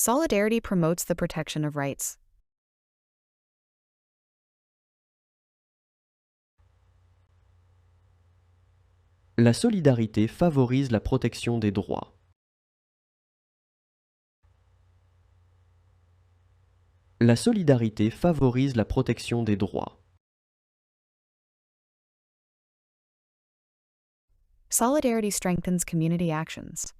Solidarity promotes the protection of rights. La solidarité favorise la protection des droits. La solidarité favorise la protection des droits. Solidarity strengthens community actions.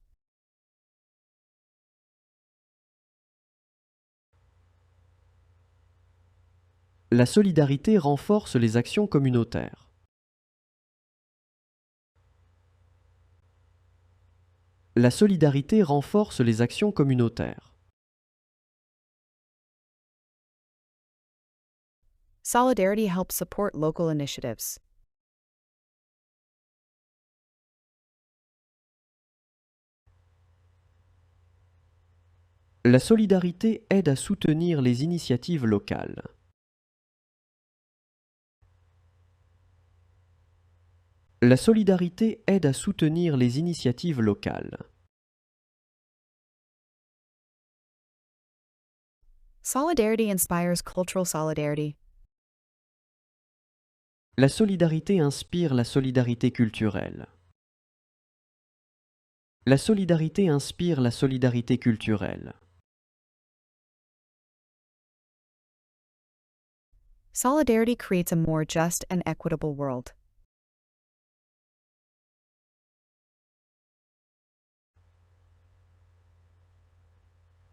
La solidarité renforce les actions communautaires. La solidarité renforce les actions communautaires. Solidarity helps support local initiatives. La solidarité aide à soutenir les initiatives locales. La solidarité aide à soutenir les initiatives locales. Solidarity inspires cultural solidarity. La solidarité inspire la solidarité culturelle. La solidarité inspire la solidarité culturelle. Solidarity creates a more just and equitable world.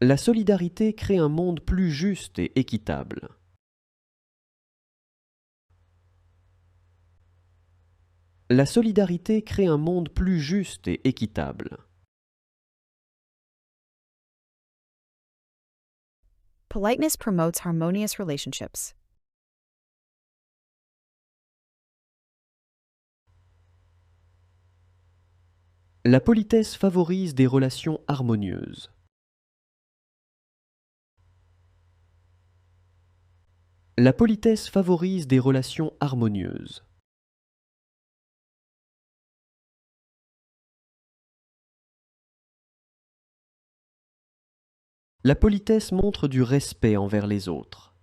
La solidarité crée un monde plus juste et équitable. La solidarité crée un monde plus juste et équitable. Politeness promotes harmonious relationships. La politesse favorise des relations harmonieuses. La politesse favorise des relations harmonieuses. La politesse montre du respect envers les autres.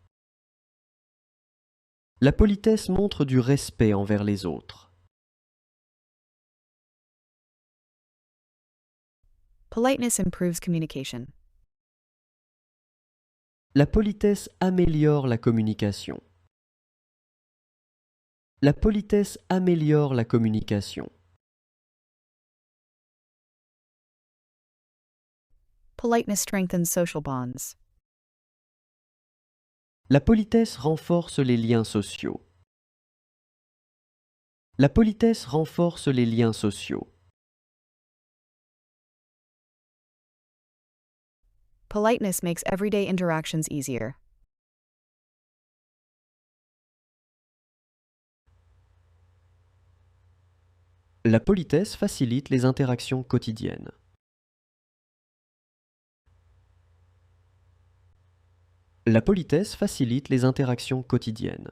La politesse montre du respect envers les autres. Politeness improves communication. La politesse améliore la communication. La politesse améliore la communication. Politeness strengthens social bonds. La politesse renforce les liens sociaux. La politesse renforce les liens sociaux. Politeness makes everyday interactions easier. La politesse facilite les interactions quotidiennes. La politesse facilite les interactions quotidiennes.